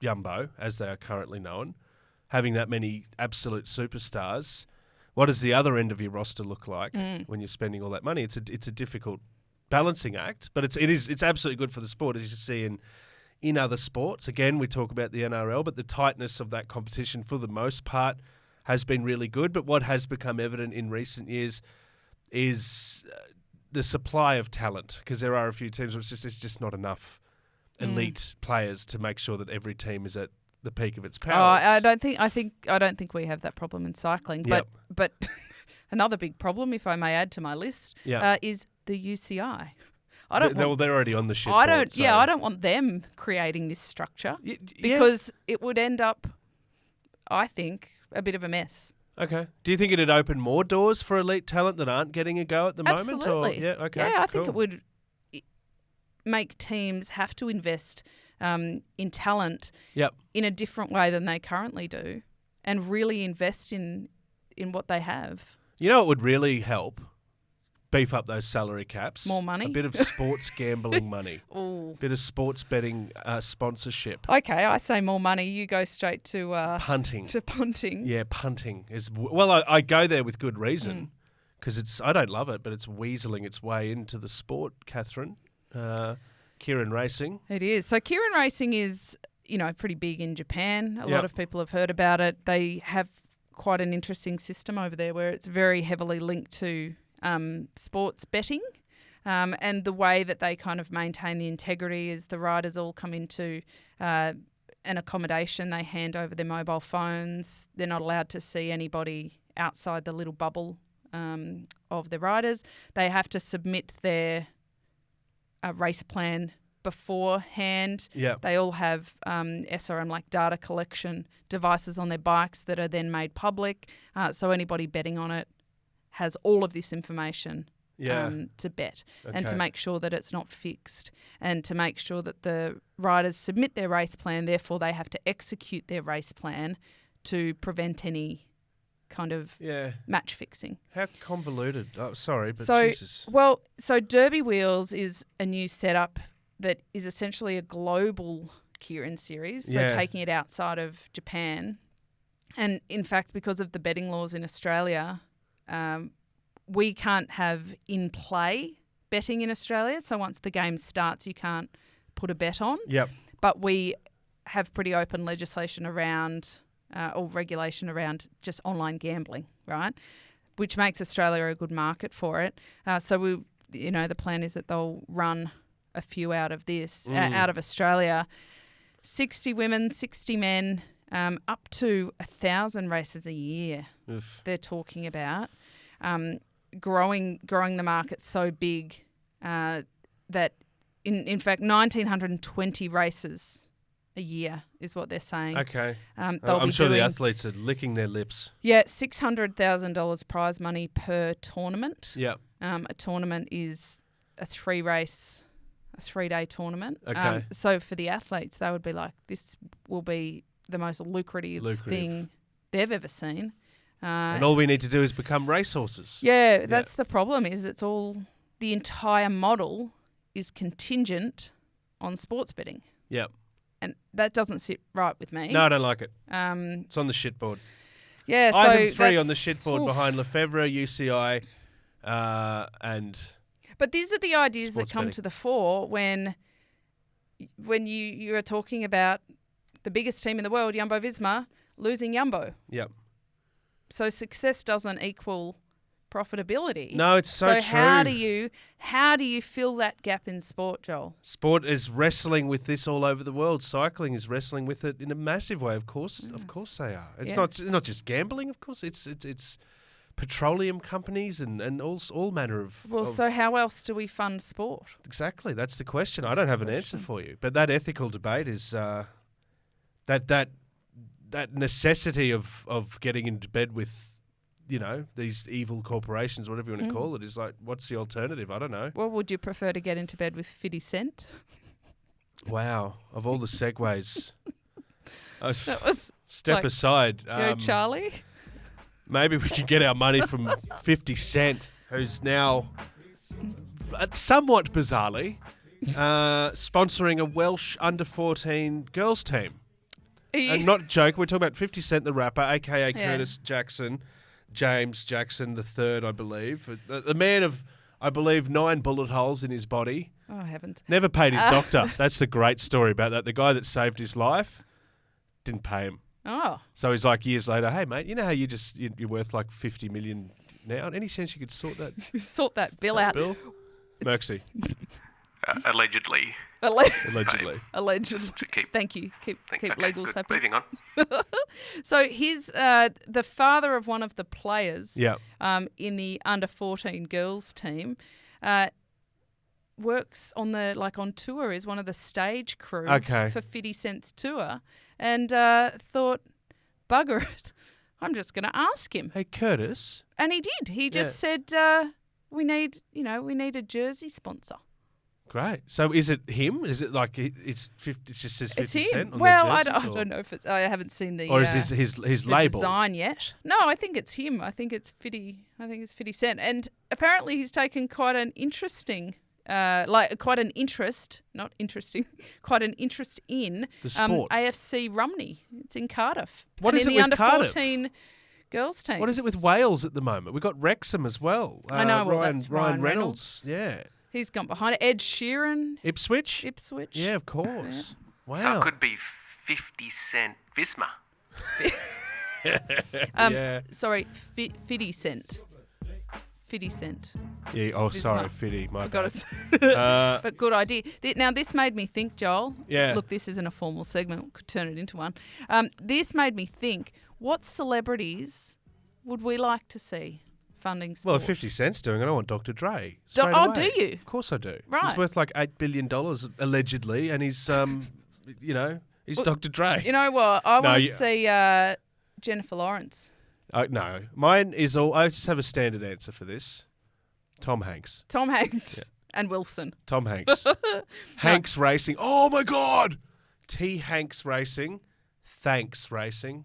Jumbo, as they are currently known, having that many absolute superstars, what does the other end of your roster look like when you're spending all that money? It's a difficult balancing act, but it's absolutely good for the sport, as you see in other sports. Again, we talk about the NRL, but the tightness of that competition for the most part has been really good. But what has become evident in recent years is the supply of talent, because there are a few teams where it's just not enough elite players to make sure that every team is at the peak of its Oh, powers. I don't think we have that problem in cycling. But another big problem, if I may add to my list, is the UCI. They're already on the shitboard. I don't want them creating this structure because it would end up, I think, a bit of a mess. Okay. Do you think it'd open more doors for elite talent that aren't getting a go at the moment? Absolutely. Okay. Yeah, I think it would make teams have to invest in talent in a different way than they currently do and really invest in what they have. You know, it would really help beef up those salary caps. More money? A bit of sports gambling money. Ooh. A bit of sports betting sponsorship. Okay, I say more money. You go straight to punting. To punting. Yeah, punting is I go there with good reason because I don't love it, but it's weaseling its way into the sport. Catherine, Keirin Racing. It is. So Keirin Racing is pretty big in Japan. A lot of people have heard about it. They have quite an interesting system over there where it's very heavily linked to sports betting, and the way that they kind of maintain the integrity is the riders all come into an accommodation. They hand over their mobile phones. They're not allowed to see anybody outside the little bubble of the riders. They have to submit their race plan beforehand. Yep. They all have SRM, like data collection devices on their bikes that are then made public. So anybody betting on it has all of this information to bet and to make sure that it's not fixed and to make sure that the riders submit their race plan. Therefore, they have to execute their race plan to prevent any kind of match fixing. How convoluted. Oh, sorry, but Jesus. Well, so Derby Wheels is a new setup that is essentially a global Keirin series, so taking it outside of Japan. And in fact, because of the betting laws in Australia, we can't have in-play betting in Australia. So once the game starts, you can't put a bet on. Yep. But we have pretty open legislation around or regulation around just online gambling, right? Which makes Australia a good market for it. So the plan is that they'll run a few out of this, out of Australia. 60 women, 60 men, up to 1,000 races a year. Oof. They're talking about growing the market so big that in fact 1,920 races a year is what they're saying. Okay. I'm sure the athletes are licking their lips. Yeah, $600,000 prize money per tournament. Yep. A tournament is a 3-day tournament. Okay. So for the athletes, they would be like, this will be the most lucrative thing they've ever seen. And all we need to do is become racehorses. Yeah, that's the problem. Is the entire model is contingent on sports betting. Yep. And that doesn't sit right with me. No, I don't like it. It's on the shitboard. Yeah, so Item 3 on the shitboard behind Lefebvre, UCI, and. But these are the ideas that come betting to the fore when you are talking about the biggest team in the world, Jumbo-Visma, losing Jumbo. Yep. So success doesn't equal profitability. No, it's so true. how do you fill that gap in sport, Joel? Sport is wrestling with this all over the world. Cycling is wrestling with it in a massive way. Of course, of course they are. It's not just gambling. Of course, it's petroleum companies and all manner of. Well, so how else do we fund sport? Exactly, that's the question. I don't have an answer for you, but that ethical debate is that necessity of getting into bed with, these evil corporations, whatever you want to call it, is like, what's the alternative? I don't know. Well, would you prefer to get into bed with 50 Cent? Wow, of all the segues. That was step aside. Charlie? Maybe we can get our money from 50 Cent, who's now, somewhat bizarrely, sponsoring a Welsh under-14 girls team. And not joke, we're talking about 50 Cent, the rapper, a.k.a. Curtis Jackson, James Jackson III, I believe. The man of, I believe, 9 bullet holes in his body. Oh, I haven't. Never paid his doctor. That's the great story about that. The guy that saved his life didn't pay him. Oh. So he's like years later, hey, mate, you know how you're worth like 50 million now? Any chance you could sort that bill out? Bill? Mercy. Allegedly. Allegedly. Allegedly. Thank you. Keep legals good. happy. Moving on. So he's the father of one of the players Yeah. in the under-14 girls team. Works on tour, is one of the stage crew for 50 Cent's tour, and thought, bugger it, I'm just going to ask him. Hey, Curtis. And he did. He just said, we need a jersey sponsor. Great. So is it him? Is it like it just says 50 Cent on well, the I jerseys, don't know if it's. I haven't seen the. Or is his the label design yet? No, I think it's him. I think it's 50 Cent, and apparently he's taken quite an interesting. Quite an interest in the sport. AFC Rumney. It's in Cardiff. What and is in it the with under Cardiff? 14 girls team. What is it with Wales at the moment? We've got Wrexham as well. I know. Well, that's Ryan Reynolds. Yeah. He's gone behind it. Ed Sheeran. Ipswich. Yeah, of course. Yeah. Wow. So it could be 50 Cent Visma. Yeah. Sorry, 50 Cent. 50 Cent. Yeah. Oh, sorry, Fiddy. My Got bad. But good idea. Now, this made me think, Joel. Yeah. Look, this isn't a formal segment. We could turn it into one. This made me think, what celebrities would we like to see funding sport? Well, if 50 Cent's doing it, I want Dr. Dre. Do away. you? Of course I do. Right. He's worth like $8 billion, allegedly, and he's, he's Dr. Dre. You know what? I want to see Jennifer Lawrence. No, mine is all. I just have a standard answer for this. Tom Hanks. Tom Hanks and Wilson. Tom Hanks. Hanks Racing. Oh my God. T Hanks Racing. Thanks Racing.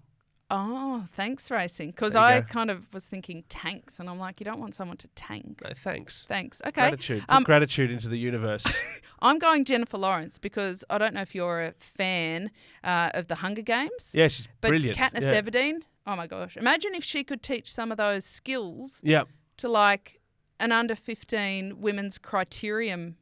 Oh, thanks racing. Because There you I go. kind of was thinking tanks, and I'm like, you don't want someone to tank. No, thanks. Thanks. Okay. Gratitude. Put gratitude into the universe. I'm going Jennifer Lawrence because I don't know if you're a fan of the Hunger Games. Yeah, she's But brilliant. Katniss yeah. Everdeen, oh my gosh. Imagine if she could teach some of those skills Yeah. to like an under 15 women's criterium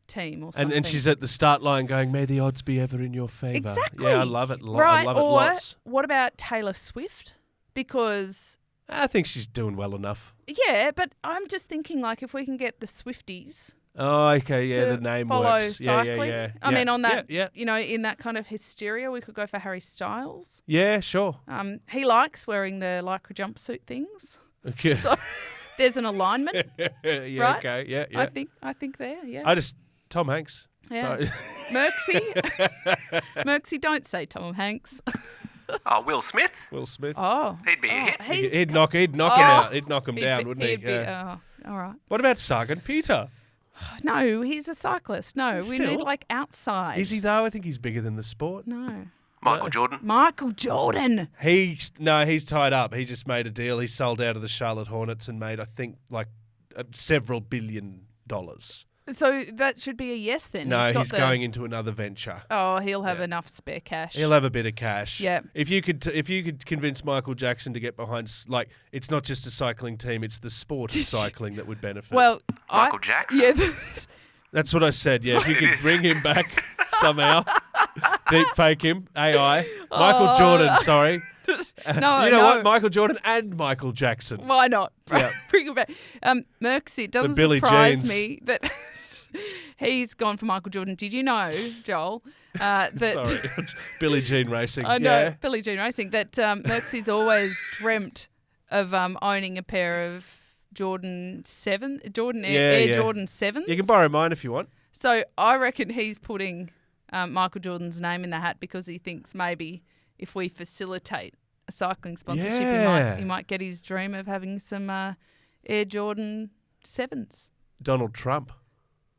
team or something. And she's at the start line going, may the odds be ever in your favour. Exactly. Yeah, I love it. Right. I love it Or lots. what about Taylor Swift? Because I think she's doing well enough. yeah, but I'm just thinking like if we can get the Swifties Oh, okay, yeah, to the name follow works. cycling. Yeah. I mean, on that, Yeah. you know, in that kind of hysteria, we could go for Harry Styles. Yeah, sure. He likes wearing the lycra jumpsuit things. Okay. So there's an alignment. yeah, right? okay, yeah. I think there, yeah. Tom Hanks. Yeah. Sorry. Merksy, don't say Tom Hanks. Oh, Will Smith. Will Smith. He'd be a hit. He'd knock him out. He'd knock him down, wouldn't he? He'd be, all right. What about Sergeant Peter? No, he's a cyclist. No, we Still? need like outside. Is he though? I think he's bigger than the sport. No. Michael Jordan. Michael Jordan. He's tied up. He just made a deal. He sold out of the Charlotte Hornets and made, I think, like several $1 billion. So that should be a yes then. No, got he's going into another venture. Oh, he'll have enough spare cash. He'll have a bit of cash. Yeah. If you could convince Michael Jackson to get behind, like, it's not just a cycling team; it's the sport of cycling that would benefit. Well, Michael Jackson? Yeah. That's what I said. Yeah, if you could bring him back somehow, deep fake him, AI. Michael Jordan, sorry. No, you know what? Michael Jordan and Michael Jackson. Why not? Yeah. Bring it back. Merksy, it doesn't Billie surprise Jeans. me that he's gone for Michael Jordan. Did you know, Joel, that... Sorry. Billie Jean Racing. I know, Yeah. Billie Jean Racing, that Merksy's always dreamt of owning a pair of Jordan Air Jordan 7s. You can borrow mine if you want. So I reckon he's putting Michael Jordan's name in the hat because he thinks maybe if we facilitate a cycling sponsorship, he might get his dream of having some Air Jordan 7s. Donald Trump.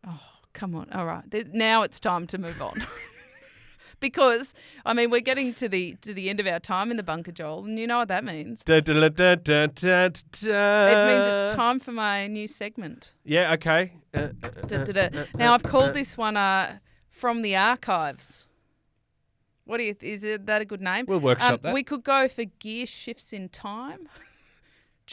Oh, come on. All right. Now it's time to move on. Because, I mean, we're getting to the end of our time in the bunker, Joel, and you know what that means. It means It means it's time for my new segment. Yeah, okay. Now, I've called this one From the Archives. What do you? Is that a good name? We'll workshop that. We could go for Gear Shifts in Time.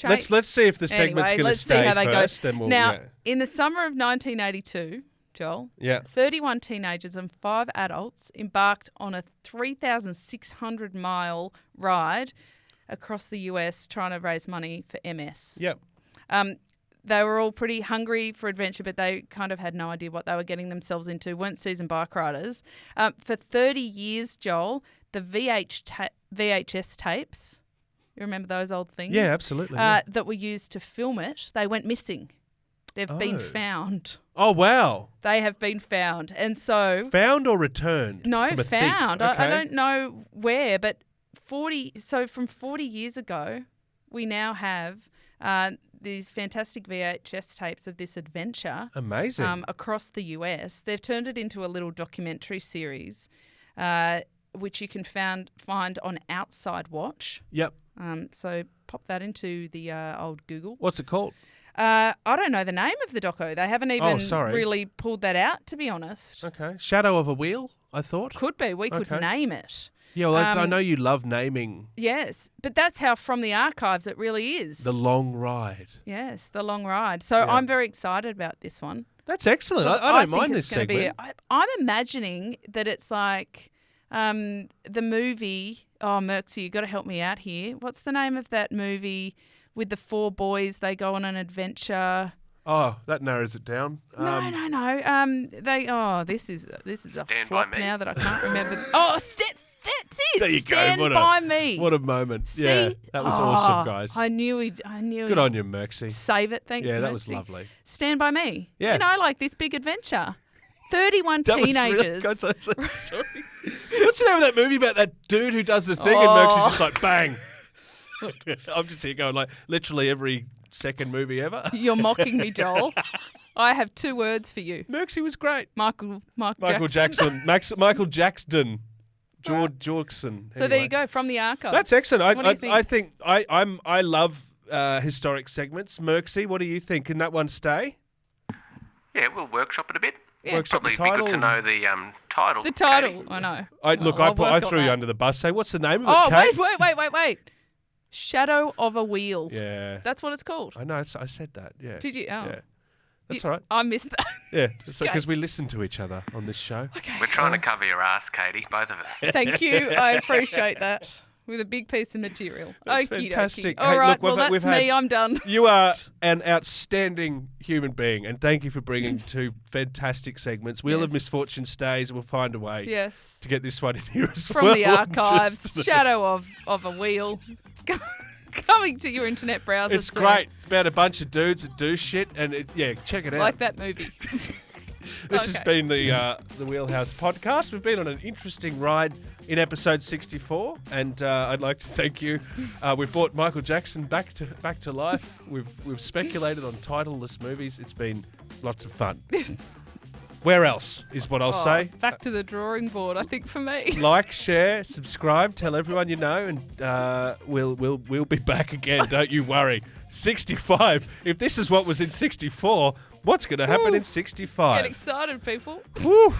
Let's see if the segment's Anyway, going to let's see stay how they first. go. And we'll, Now, in the summer of 1982, Joel, 31 teenagers and 5 adults embarked on a 3,600-mile ride across the US trying to raise money for MS. Yep. They were all pretty hungry for adventure, but they kind of had no idea what they were getting themselves into, weren't seasoned bike riders. For 30 years, Joel, the VHS tapes, you remember those old things? Yeah, absolutely. Yeah. That were used to film it, they went missing. They've been found. Oh, wow. They have been found. And so... Found or returned? No, from a found. thief? Okay. I don't know where, but from 40 years ago, we now have these fantastic VHS tapes of this adventure. Amazing. Across the US. They've turned it into a little documentary series, which you can find on Outside Watch. Yep. So pop that into the old Google. What's it called? I don't know the name of the doco. They haven't even sorry. really pulled that out, to be honest. Okay. Shadow of a Wheel, I thought. Could be. We could name it. Yeah, well, I know you love naming. Yes, but that's how from the archives it really is. The Long Ride. Yes, The Long Ride. So I'm very excited about this one. That's excellent. I don't mind this segment. I'm imagining that it's like the movie. Oh, Merksy, you got to help me out here. What's the name of that movie with the 4 boys? They go on an adventure. Oh, that narrows it down. No. This is a Stand flop by Me. now that I can't remember. That's it. There you Stand go. by Me. What a moment. See? Yeah, that was awesome, guys. I knew Good on you, Merksy. Save it. Thanks, Yeah, that Merksy. was lovely. Stand by Me. Yeah. You know, like this big adventure. 31 That was really- teenagers. God, sorry. What's the name of that movie about that dude who does the thing and Merksy's just like, bang. I'm just here going like literally every second movie ever. You're mocking me, Joel. I have 2 words for you. Merksy was great. Michael Michael Jackson. Jackson. Michael Jackson. George Jorkson. So there you go, from the archives. That's excellent. What do you think? I love historic segments. Merksy, what do you think? Can that one stay? Yeah, we'll workshop it a bit. Yeah. Workshop Probably the be title. good to know the title. The title, Katie. I know. I threw you under the bus. Say, what's the name of it? Oh, Kate? wait. Shadow of a Wheel. Yeah. That's what it's called. I know. I said that. Yeah. Did you? Oh. Yeah. That's all right. I missed that. Yeah. Because we listen to each other on this show. Okay. We're trying to cover your ass, Katie, both of us. Thank you. I appreciate that. With a big piece of material. That's Okey-dokey. fantastic. All Hey, right, look, well, we've that's had- me. I'm done. You are an outstanding human being, and thank you for bringing 2 fantastic segments. Wheel of Yes. Misfortune stays, and we'll find a way Yes. to get this one in here as From well. the archives. Just- Shadow of a Wheel. Coming to your internet browser It's soon. great. It's about a bunch of dudes that do shit, and check it out. Like that movie. This has Okay. been the Wheelhouse podcast. We've been on an interesting ride in episode 64, and I'd like to thank you. We've brought Michael Jackson back to life. We've speculated on titleless movies. It's been lots of fun. Where else is what I'll say. Back to the drawing board, I think, for me. Like, share, subscribe, tell everyone you know, and we'll be back again. Don't you worry. 65. If this is what was in 64, what's going to happen in 65? Get excited, people. Whew.